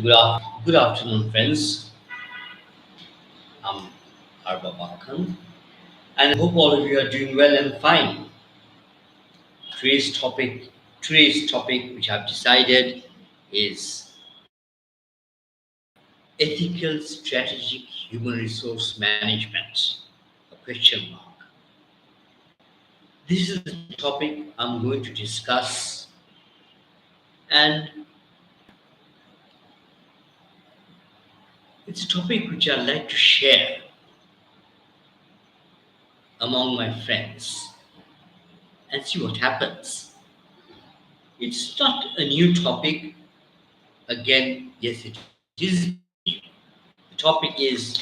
Good afternoon, friends. I'm Arba Bakhan, and hope all of you are doing well and fine. Today's topic, today's topic, which I've decided, is ethical strategic human resource management. A question mark. This is the topic I'm going to discuss, and it's a topic which I'd like to share among my friends and see what happens. It's not a new topic. Again, yes, it is. The topic is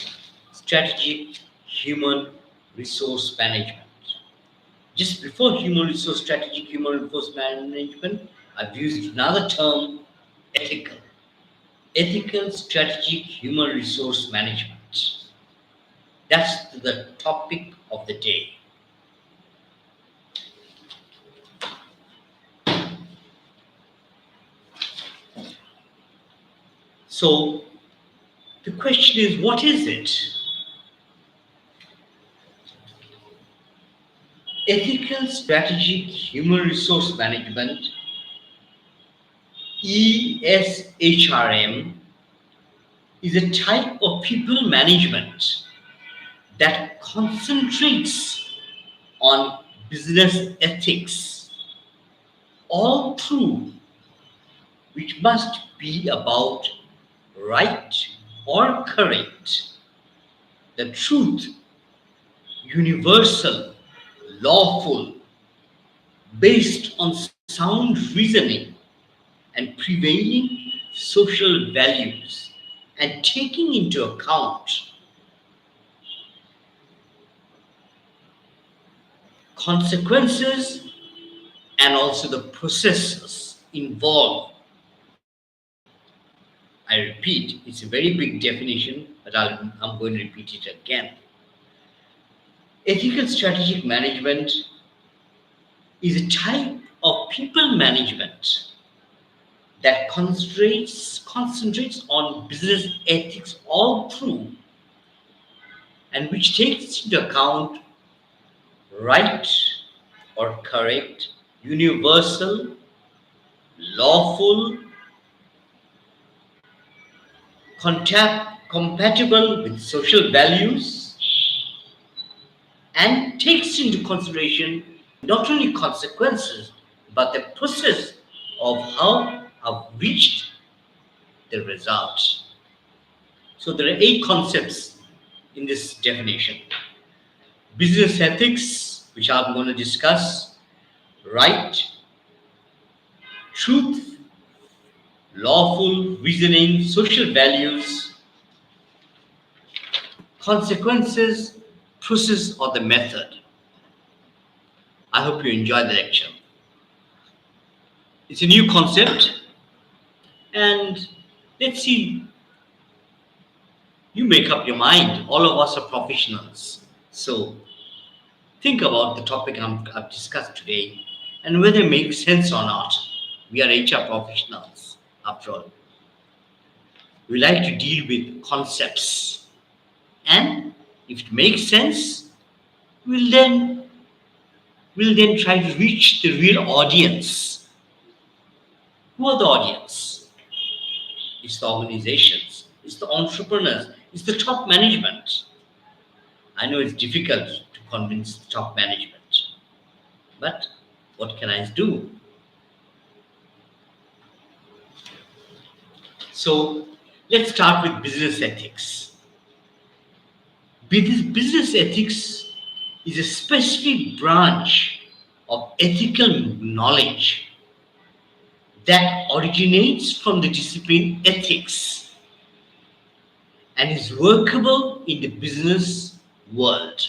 strategic human resource management. Just before strategic human resource management, I've used another term, ethical. Ethical strategic human resource management. That's the topic of the day. So the question is, what is it? Ethical strategic human resource management, ESHRM, is a type of people management that concentrates on business ethics, all through which must be about right or correct, the truth, universal, lawful, based on sound reasoning and prevailing social values, and taking into account consequences and also the processes involved. I repeat, it's a very big definition, but I'm going to repeat it again. Ethical strategic management is a type of people management that concentrates on business ethics all through, and which takes into account right or correct, universal, lawful, compatible with social values, and takes into consideration not only consequences but the process of how I've reached the result. So there are 8 concepts in this definition: business ethics, which I'm going to discuss, right, truth, lawful, reasoning, social values, consequences, process, or the method. I hope you enjoy the lecture. It's a new concept, and let's see. You make up your mind. All of us are professionals. So think about the topic I've discussed today and whether it makes sense or not. We are HR professionals, after all. We like to deal with concepts. And if it makes sense, we'll then, we'll then try to reach the real audience. Who are the audience? It's the organizations, it's the entrepreneurs, it's the top management. I know it's difficult to convince the top management, but what can I do? So let's start with business ethics. Business ethics is a specific branch of ethical knowledge that originates from the discipline ethics and is workable in the business world.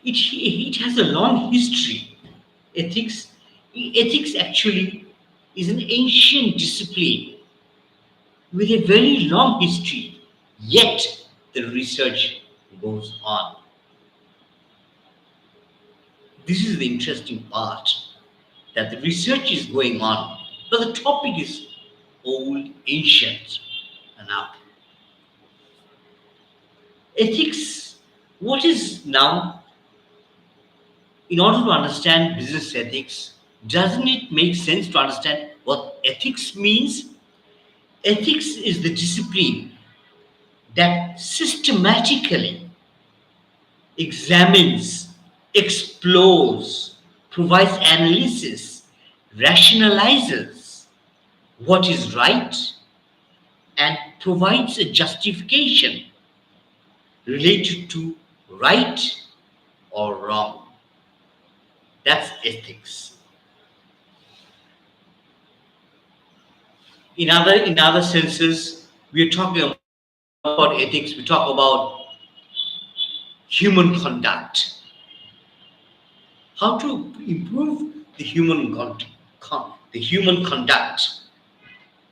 It has a long history. Ethics actually is an ancient discipline with a very long history, yet the research goes on. This is the interesting part. that the research is going on, but the topic is old, ancient. And now, ethics, what is now, in order to understand business ethics, doesn't it make sense to understand what ethics means? Ethics is the discipline that systematically examines, explores, provides analysis, rationalizes what is right, and provides a justification related to right or wrong. That's ethics. In other senses, we are talking about ethics. We talk about human conduct. How to improve the human conduct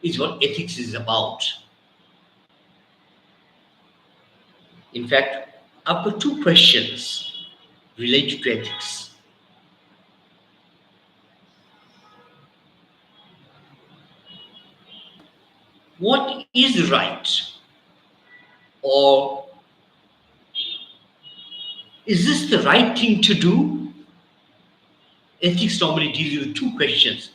is what ethics is about. In fact, I've got two questions related to ethics. What is right? Or is this the right thing to do? Ethics normally deals with two questions.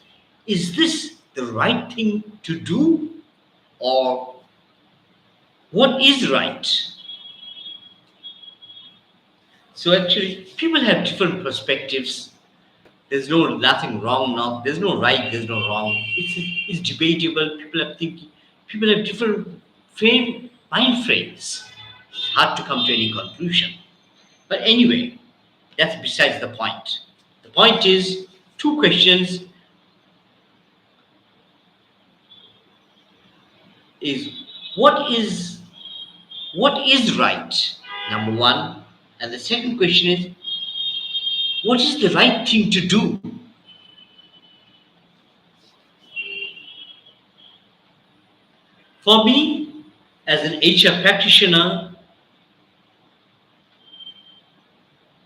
Is this the right thing to do? Or what is right? So actually, people have different perspectives. There's nothing wrong now. There's no right. There's no wrong. It's debatable. People have different mind frames. It's hard to come to any conclusion. But anyway, that's besides the point. The point is two questions: is what is what is right? Number one, and the second question is what is the right thing to do? For me, as an HR practitioner,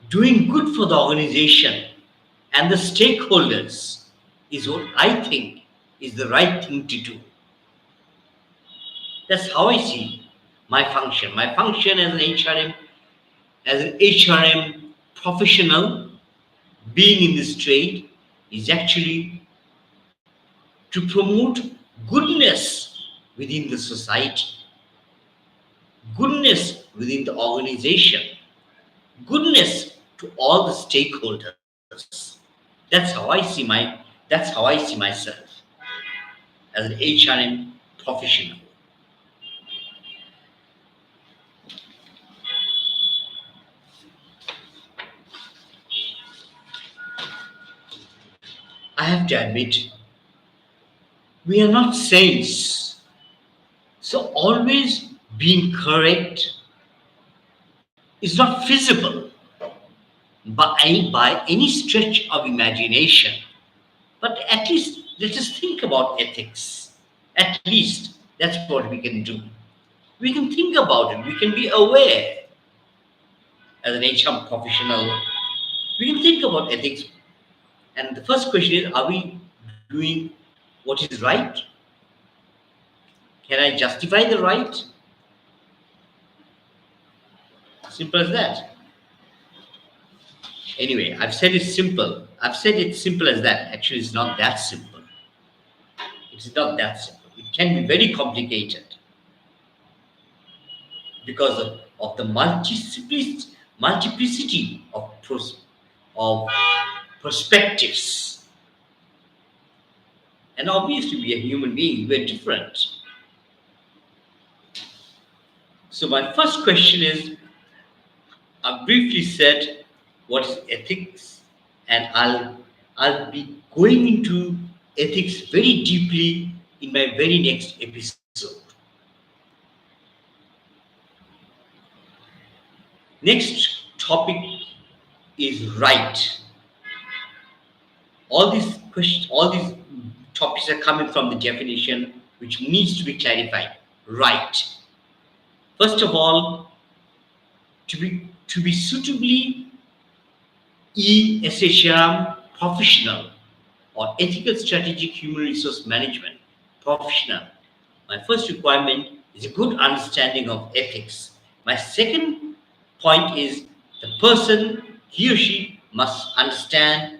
doing good for the organization and the stakeholders is what I think is the right thing to do. That's how I see my function. My function as an HRM professional, being in this trade, is actually to promote goodness within the society, goodness within the organization, goodness to all the stakeholders. That's how I see myself as an HRM professional. I have to admit, we are not saints. So always being correct is not feasible by any stretch of imagination. But at least let us think about ethics. At least that's what we can do. We can think about it. We can be aware as an HR professional. We can think about ethics. And the first question is, are we doing what is right? Can I justify the right? Simple as that. Anyway, I've said it's simple. I've said it's simple as that. Actually, it's not that simple. It's not that simple. It can be very complicated because of the multiplicity of perspectives. And obviously, we are human beings, we're different. So, my first question is, I briefly said what is ethics, and I'll be going into ethics very deeply in my very next episode. Next topic is right. All these topics are coming from the definition which needs to be clarified. Right. First of all, to be suitably ESHM professional or ethical strategic human resource management professional, my first requirement is a good understanding of ethics. My second point is the person, he or she, must understand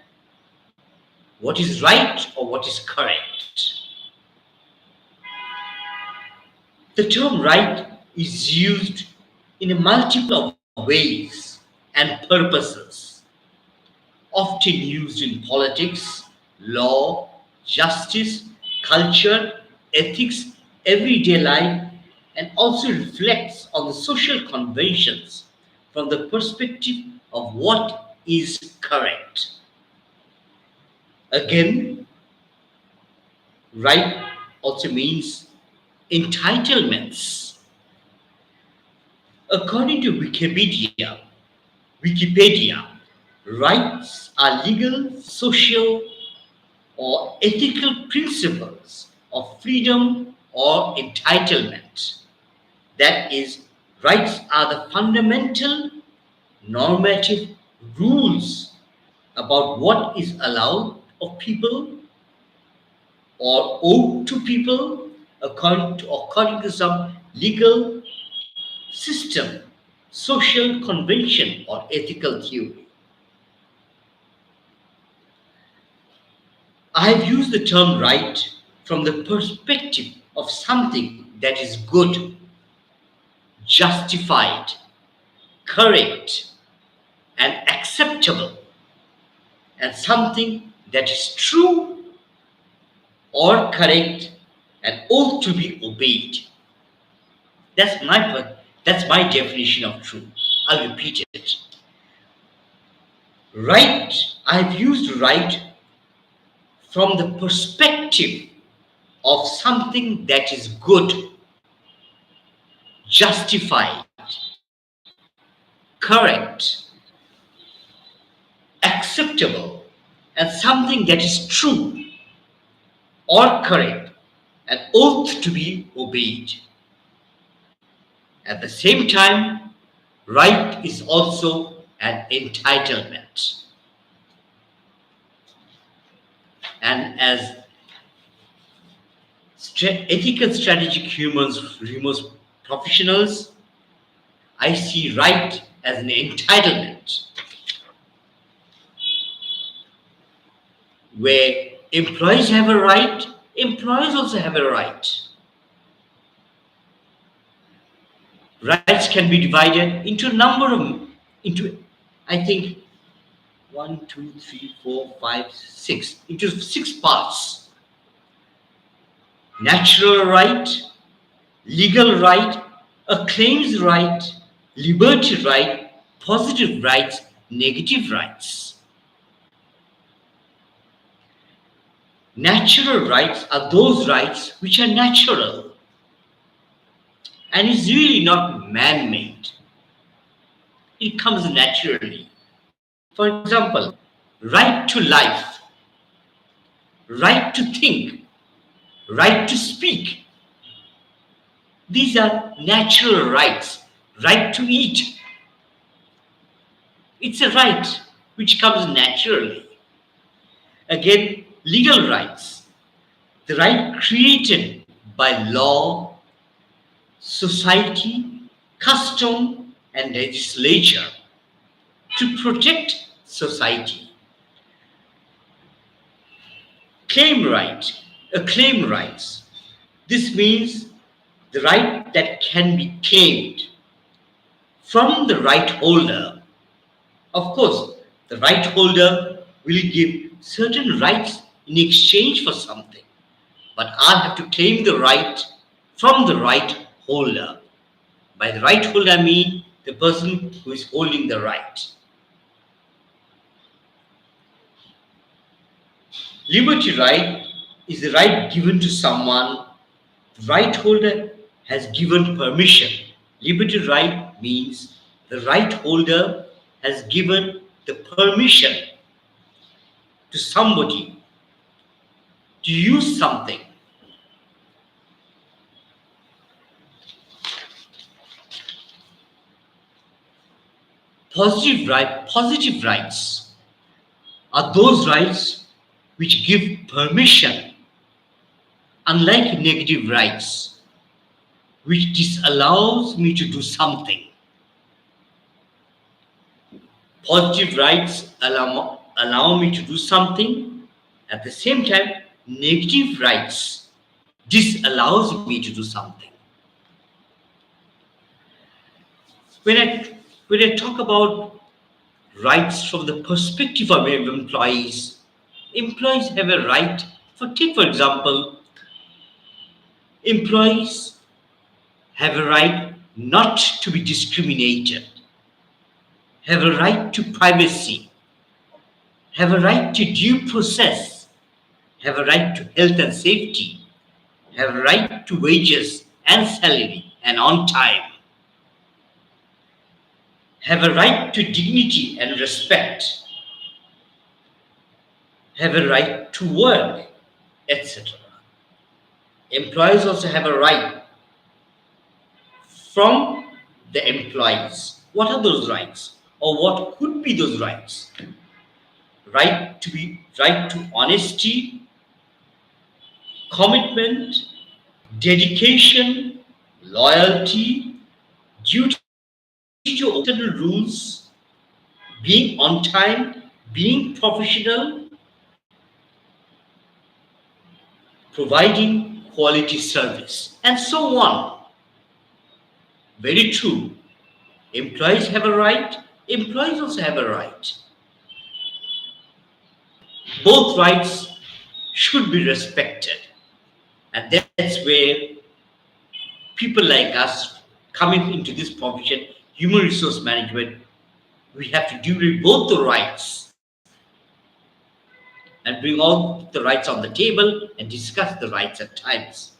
what is right or what is correct. The term right is used in a multiple of ways and purposes, often used in politics, law, justice, culture, ethics, everyday life, and also reflects on the social conventions from the perspective of what is correct. Again, right also means entitlements. According to Wikipedia, rights are legal, social, or ethical principles of freedom or entitlement. That is, rights are the fundamental normative rules about what is allowed of people or owed to people according to some legal system, social convention, or ethical theory. I have used the term right from the perspective of something that is good, justified, correct, and acceptable, and something that is true or correct and ought to be obeyed. That's my definition of true. I'll repeat it. Right, I've used right from the perspective of something that is good, justified, correct, acceptable, and something that is true or correct and ought to be obeyed. At the same time, right is also an entitlement. And as ethical strategic humans professionals, I see right as an entitlement where employees have a right, employees also have a right. Rights can be divided into a number of, into, I think, 6, into 6 parts. Natural right, legal right, a claims right, liberty right, positive rights, negative rights. Natural rights are those rights which are natural and is really not man-made. It comes naturally. For example, right to life, right to think, right to speak. These are natural rights. Right to eat. It's a right which comes naturally. Again, legal rights. The right created by law, society, custom, and legislature to protect society. Claim rights. This means the right that can be claimed from the right holder. Of course, the right holder will give certain rights in exchange for something, but I'll have to claim the right from the right holder. By the right holder, I mean the person who is holding the right. Liberty right is the right given to someone. The right holder has given permission. Liberty right means the right holder has given the permission to somebody to use something. Positive rights are those rights which give permission, unlike negative rights, which disallows me to do something. Positive rights allow me to do something. At the same time, negative rights disallows me to do something. When I talk about rights from the perspective of employees have a right. Take for example, employees have a right not to be discriminated, have a right to privacy, have a right to due process, have a right to health and safety, have a right to wages and salary and on time, have a right to dignity and respect, have a right to work, etc. Employees also have a right from the employees. What are those rights? Or what could be those rights? Right to honesty, commitment, dedication, loyalty, duty to external rules, being on time, being professional, providing quality service, and so on. Very true. Employees have a right, employees also have a right. Both rights should be respected. And that's where people like us coming into this profession, human resource management, we have to deal with both the rights and bring all the rights on the table and discuss the rights at times.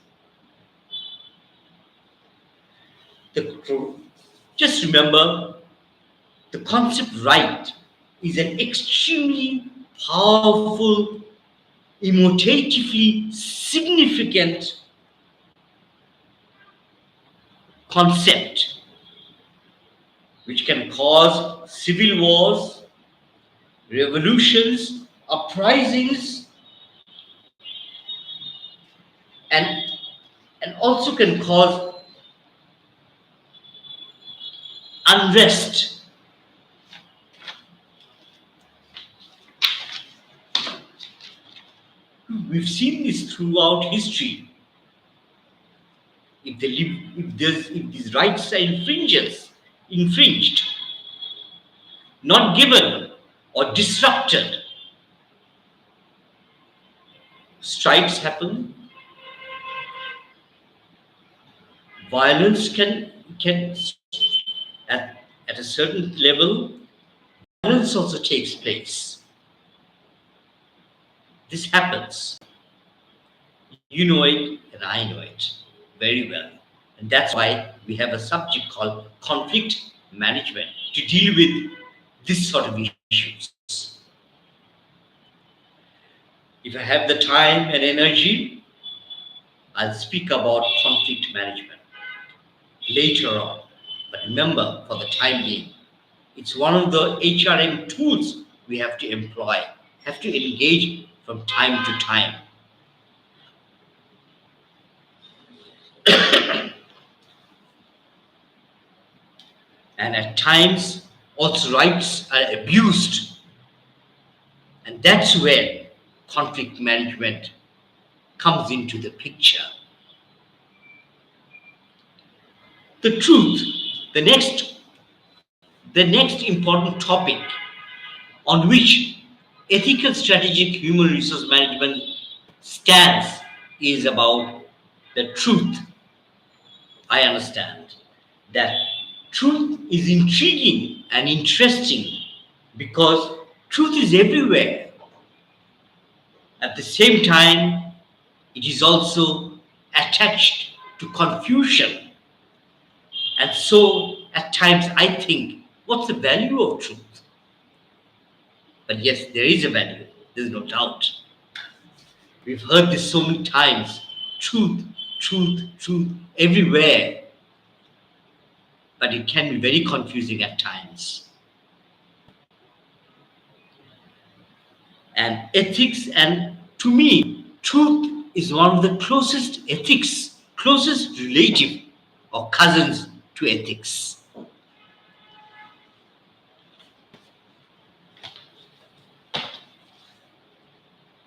Just remember, the concept right is an extremely powerful, emotively significant concept which can cause civil wars, revolutions, uprisings, and also can cause unrest. We've seen this throughout history. If these rights are infringed, not given or disrupted, strikes happen. Violence can at a certain level, violence also takes place. This happens. You know it, and I know it very well. And that's why we have a subject called conflict management to deal with this sort of issues. If I have the time and energy, I'll speak about conflict management later on. But remember, for the time being, it's one of the HRM tools we have to employ, have to engage from time to time. And at times, also rights are abused. And that's where conflict management comes into the picture. The truth, the next important topic on which ethical strategic human resource management stands is about the truth. I understand that truth is intriguing and interesting because truth is everywhere. At the same time, it is also attached to confusion. And so, at times, I think, what's the value of truth? But yes, there is a value, there's no doubt. We've heard this so many times, truth, truth, truth, everywhere. But it can be very confusing at times. and ethics. And to me, truth is one of the closest ethics, closest relative or cousins to ethics.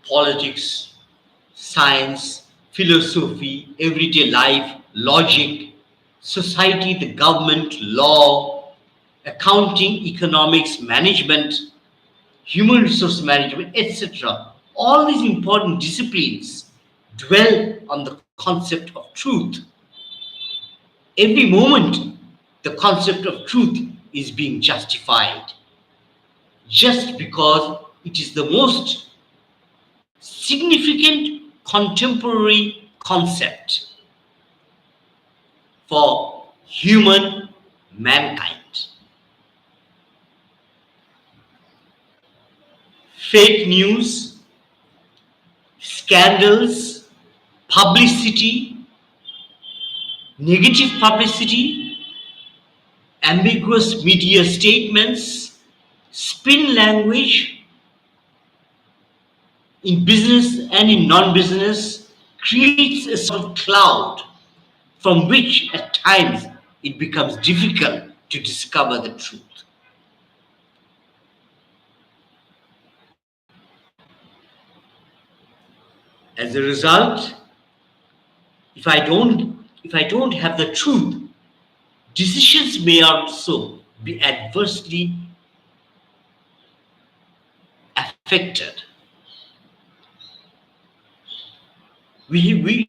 Politics, science, philosophy, everyday life, logic, society, the government, law, accounting, economics, management, human resource management, etc. All these important disciplines dwell on the concept of truth. Every moment, the concept of truth is being justified just because it is the most significant contemporary concept for human mankind. Fake news, scandals, publicity, negative publicity, ambiguous media statements, spin language in business and in non-business creates a sort of cloud from which at times it becomes difficult to discover the truth. As a result, if I don't have the truth, decisions may also be adversely affected. We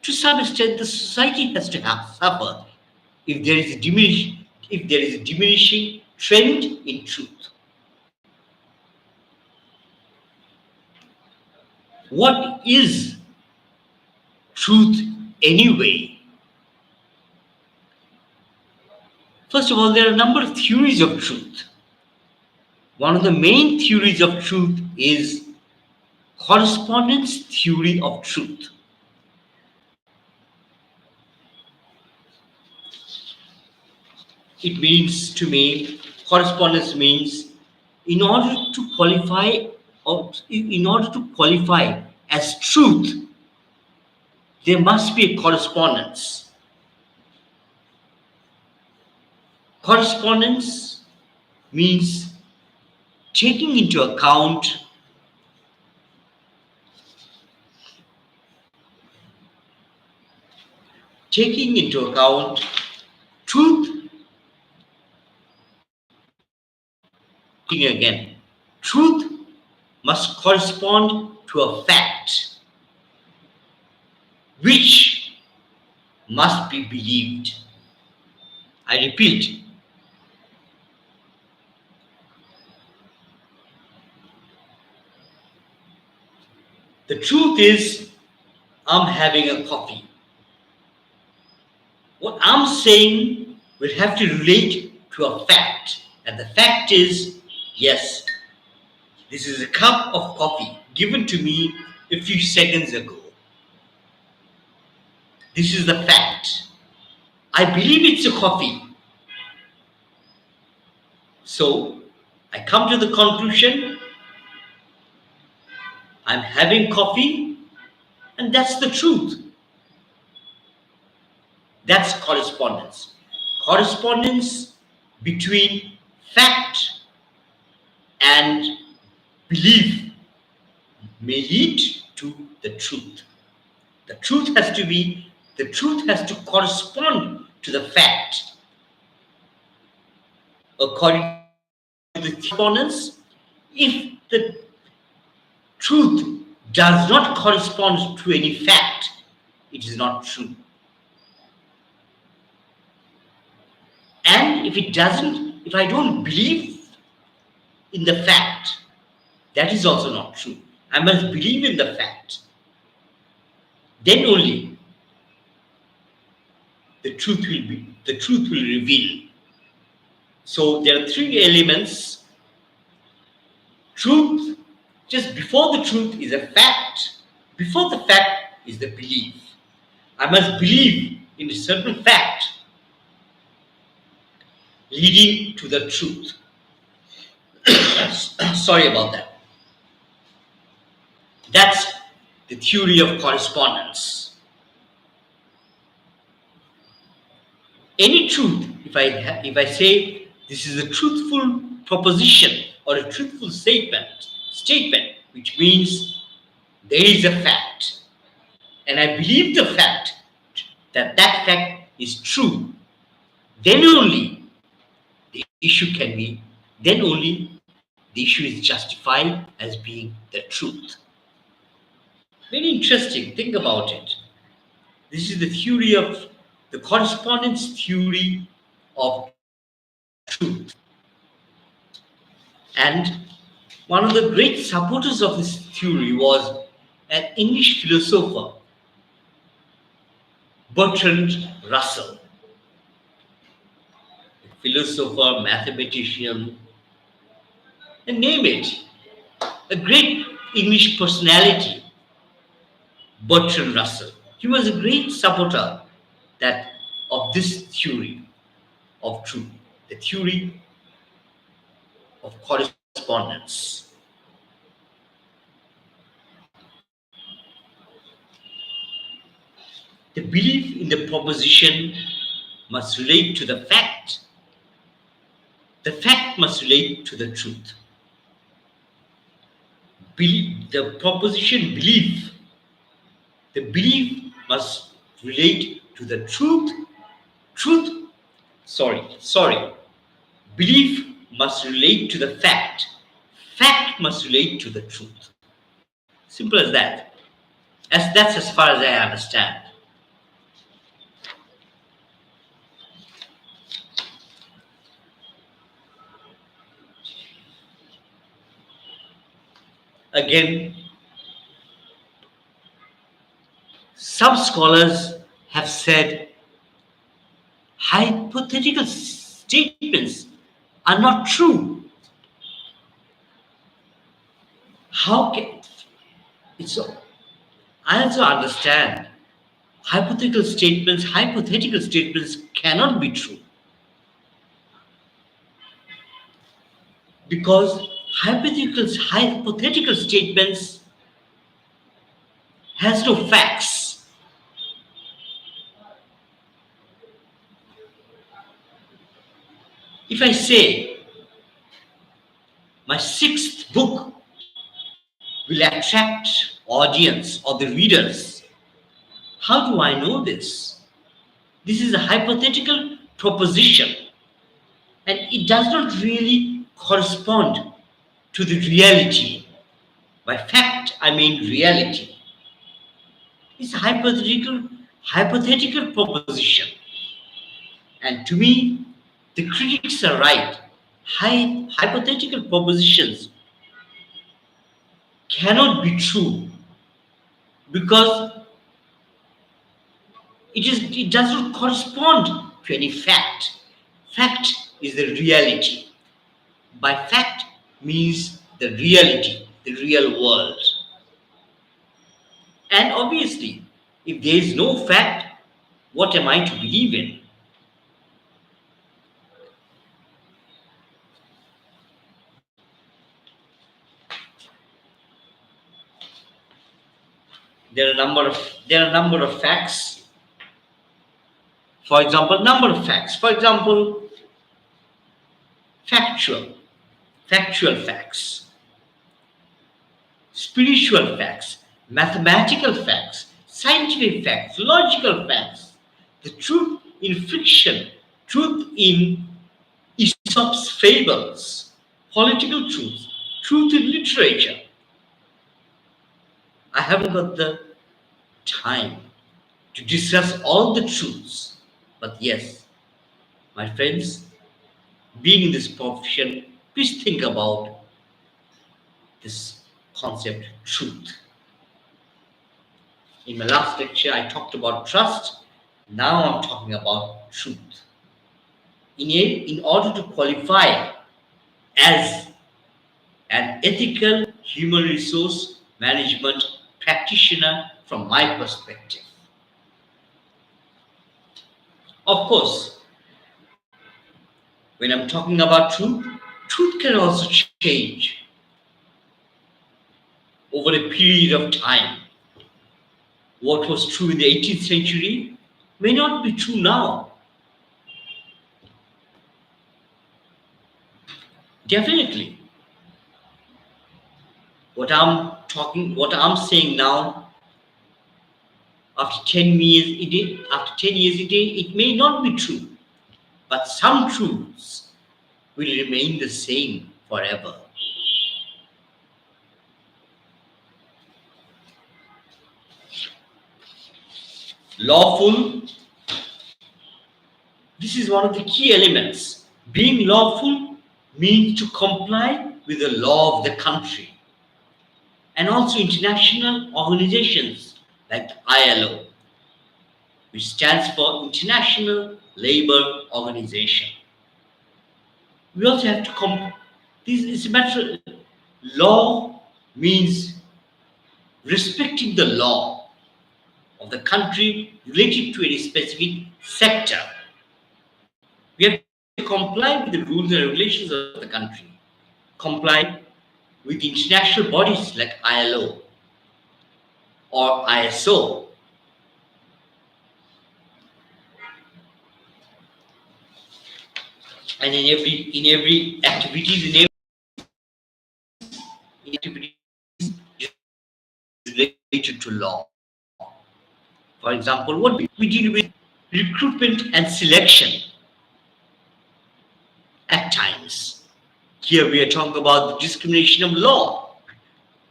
to some extent the society has to have suffered if there is a diminishing trend in truth. What is truth anyway? First of all, there are a number of theories of truth. One of the main theories of truth is correspondence theory of truth. It means to me, correspondence means in order to qualify as truth, there must be a correspondence. Correspondence means taking into account truth. Again, truth must correspond to a fact which must be believed. I repeat, the truth is I'm having a coffee. What I'm saying will have to relate to a fact. And the fact is, yes, this is a cup of coffee given to me a few seconds ago. This is the fact. I believe it's a coffee. So I come to the conclusion I'm having coffee, and that's the truth. That's correspondence. Correspondence between fact and belief may lead to the truth. The truth has to correspond to the fact. According to the correspondence, if the truth does not correspond to any fact, it is not true. And if I don't believe in the fact, that is also not true. I must believe in the fact. Then only the truth will reveal. So there are three elements. Truth, just before the truth is a fact. Before the fact is the belief. I must believe in a certain fact leading to the truth. Sorry about that. That's the theory of correspondence. Any truth, if I say this is a truthful proposition or a truthful statement, which means there is a fact, and I believe the fact that fact is true, then only the issue can be, then only the issue is justified as being the truth. Very interesting. Think about it. This is the theory of the correspondence theory of truth. And one of the great supporters of this theory was an English philosopher, Bertrand Russell, philosopher, mathematician, and name it, a great English personality, Bertrand Russell. He was a great supporter that of this theory of truth, the theory of correspondence. The belief in the proposition must relate to the fact. The fact must relate to the truth. The proposition belief, the belief must relate to the truth. Sorry. Belief must relate to the fact. Fact must relate to the truth. Simple as that. That's as far as I understand. Again, some scholars have said hypothetical statements are not true. How can it's? I also understand hypothetical statements cannot be true because hypothetical statements has no facts. If I say my sixth book will attract audience or the readers, how do I know this? This is a hypothetical proposition and it does not really correspond to the reality. By fact, I mean reality. It's a hypothetical proposition. And to me, the critics are right. Hypothetical propositions cannot be true because it does not correspond to any fact. Fact is the reality. By fact means the reality, the real world. And obviously, if there is no fact, what am I to believe in? There are a number of facts. For example, number of facts. For example, factual, factual facts, spiritual facts, mathematical facts, scientific facts, logical facts, the truth in fiction, truth in Aesop's fables, political truth, truth in literature. I haven't got the time to discuss all the truths, but yes, my friends, being in this profession, please think about this concept truth. In my last lecture, I talked about trust. Now I'm talking about truth. In order to qualify as an ethical human resource management practitioner from my perspective. Of course, when I'm talking about truth, truth can also change over a period of time. What was true in the 18th century may not be true now. Definitely. What I'm saying now, after 10 years it may not be true, but some truths will remain the same forever. Lawful, this is one of the key elements. Being lawful means to comply with the law of the country and also international organizations like the ILO, which stands for International Labour Organization. We also have to this is a matter. Law means respecting the law of the country related to any specific sector. We have to comply with the rules and regulations of the country, comply with international bodies like ILO or ISO. And in every activities, in activities related to law. For example, what we deal with recruitment and selection at times. Here we are talking about the discrimination of law.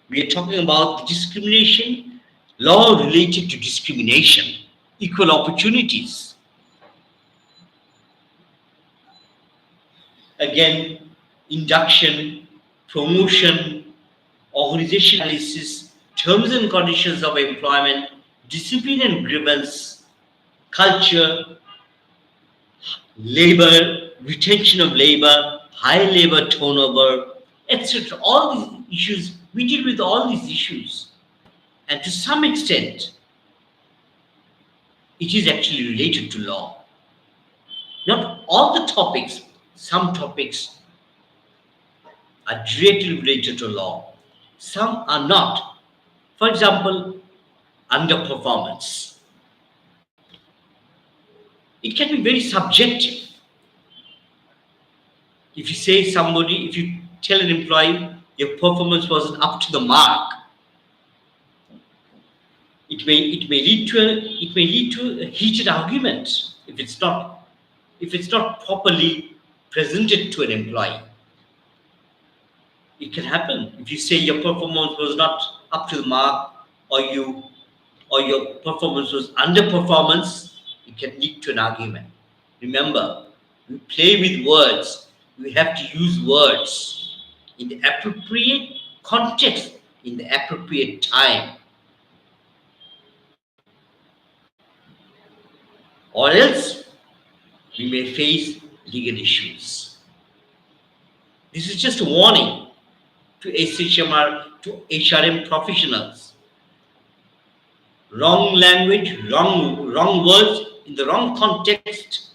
We are talking about the discrimination, law related to discrimination, equal opportunities. Again, induction, promotion, organization analysis, terms and conditions of employment, discipline and grievance, culture, labor, retention of labor, high labor turnover, etc. All these issues, we deal with all these issues. And to some extent, it is actually related to law. Not all the topics, some topics are directly related to law, some are not. For example, underperformance. It can be very subjective. If you tell an employee your performance wasn't up to the mark, it may lead to a heated argument if it's not properly presented to an employee. It can happen if you say your performance was not up to the mark, or your performance was underperformance. It can lead to an argument. Remember, we play with words. We have to use words in the appropriate context, in the appropriate time, or else we may face legal issues. This is just a warning to HRM professionals. Wrong language, wrong words in the wrong context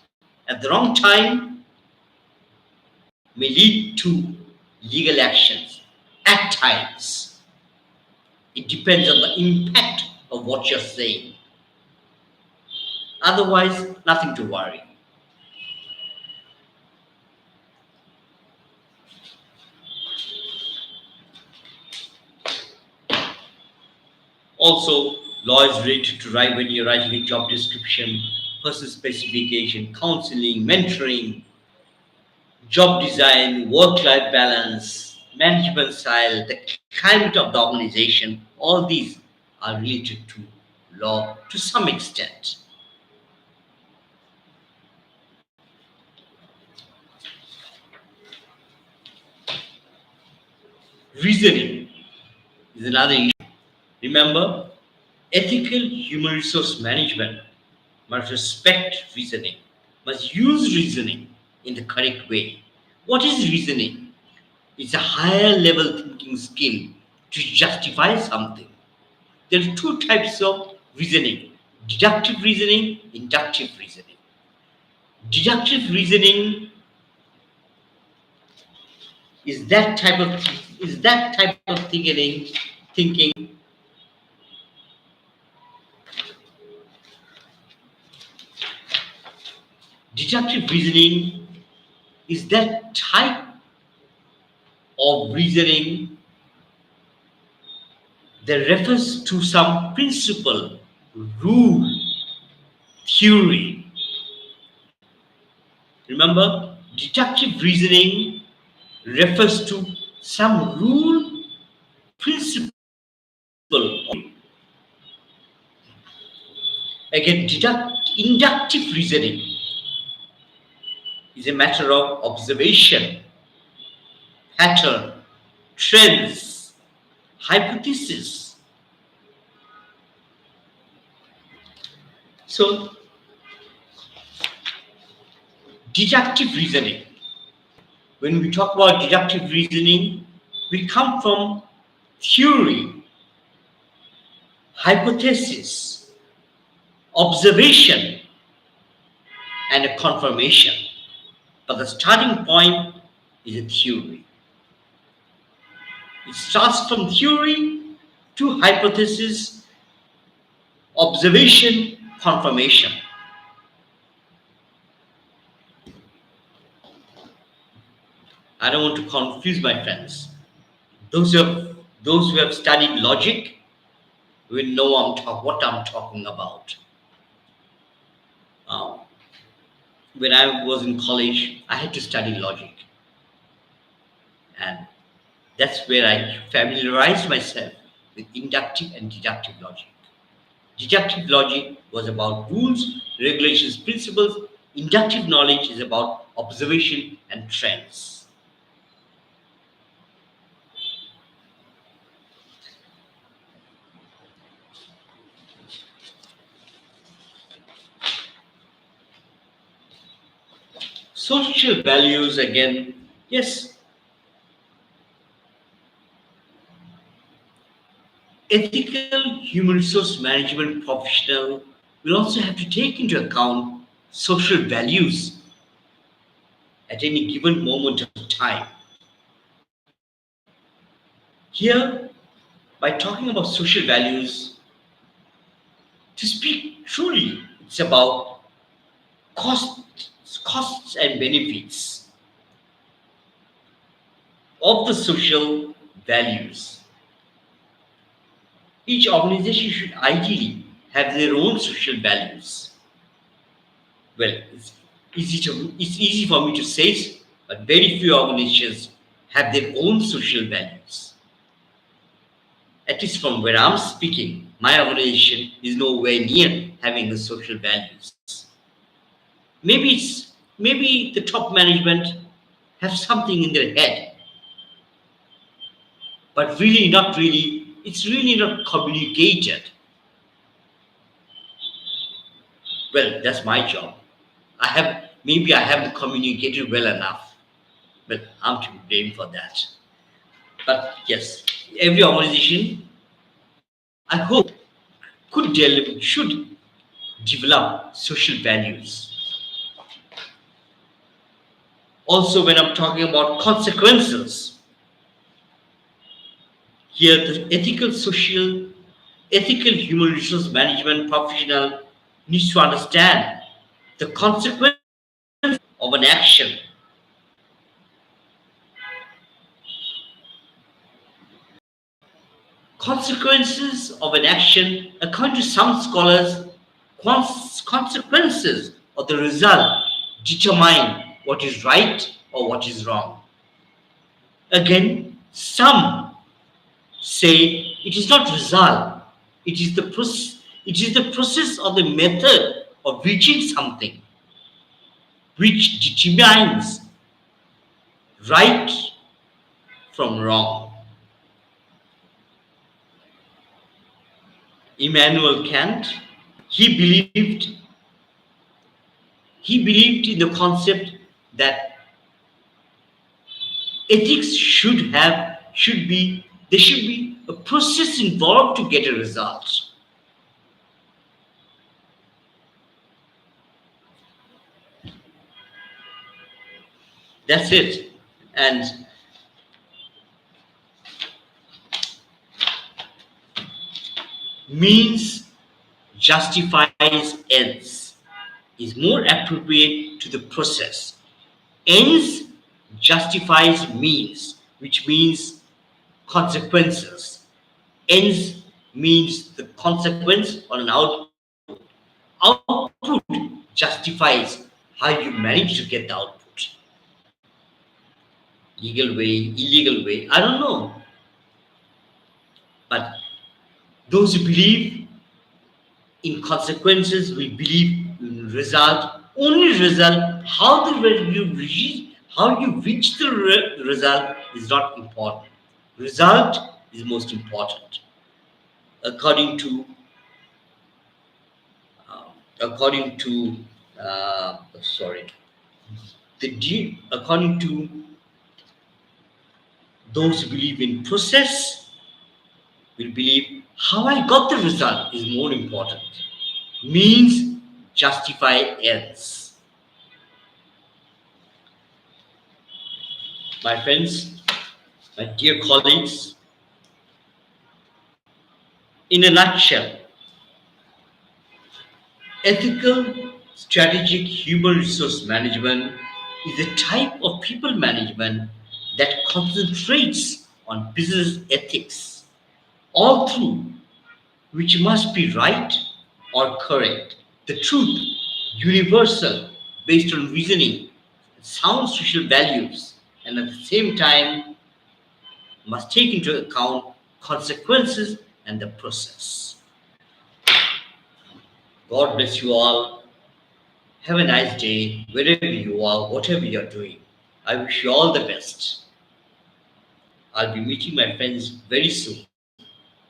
at the wrong time may lead to legal actions. At times, it depends on the impact of what you're saying. Otherwise, nothing to worry. Also, law is related to when you're writing a job description, person specification, counseling, mentoring, job design, work-life balance, management style, the climate of the organization. All these are related to law to some extent. Reasoning is another issue. Remember, ethical human resource management must respect reasoning, must use reasoning in the correct way. What is reasoning? It's a higher level thinking skill to justify something. There are two types of reasoning: deductive reasoning, inductive reasoning. Deductive reasoning is that type of thinking thinking. Deductive reasoning is that type of reasoning that refers to some principle, rule, theory. Remember, deductive reasoning refers to some rule, principle. Again, inductive reasoning is a matter of observation, pattern, trends, hypothesis. So, deductive reasoning. When we talk about deductive reasoning, we come from theory, hypothesis, observation, and a confirmation. But the starting point is a theory. It starts from theory to hypothesis, observation, confirmation. I don't want to confuse my friends. Those who have studied logic will know what I'm talking about. Uh, when I was in college, I had to study logic, and that's where I familiarized myself with inductive and deductive logic. Deductive logic was about rules, regulations, principles. Inductive knowledge is about observation and trends. Social values, again, yes, ethical human resource management professional will also have to take into account social values at any given moment of time. Here, by talking about social values, to speak truly, it's about costs and benefits of the social values. Each organization should ideally have their own social values. Well, it's easy for me to say, but very few organizations have their own social values. At least from where I'm speaking, my organization is nowhere near having the social values. Maybe the top management have something in their head, but really not really. It's really not communicated. Well, that's my job. I haven't communicated well enough. But I'm to blame for that. But yes, every organization, I hope, should develop social values. Also, when I'm talking about consequences, here the ethical human resource management professional needs to understand the consequence of an action. Consequences of an action, according to some scholars, consequences of the result determine what is right or what is wrong. Again, some say it is not result, it is the process or the method of reaching something which determines right from wrong. Immanuel Kant, he believed he believed in the concept that ethics there should be a process involved to get a result. That's it. And Means justifies ends is more appropriate to the process. Ends justifies means, which means consequences. Ends means the consequence on an output. Output justifies how you manage to get the output. Legal way, illegal way, I don't know. But those who believe in consequences will believe in result. Only result, how you reach the result is not important. Result is most important. According to according to sorry, according to those who believe in process will believe how I got the result is more important. Means justify ends. My friends, my dear colleagues, in a nutshell, ethical strategic human resource management is a type of people management that concentrates on business ethics, all through which must be right or correct, the truth, universal, based on reasoning, sound social values, and at the same time must take into account consequences and the process. God bless you all. Have a nice day, wherever you are, whatever you're doing. I wish you all the best. I'll be meeting my friends very soon.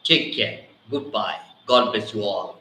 Take care. Goodbye. God bless you all.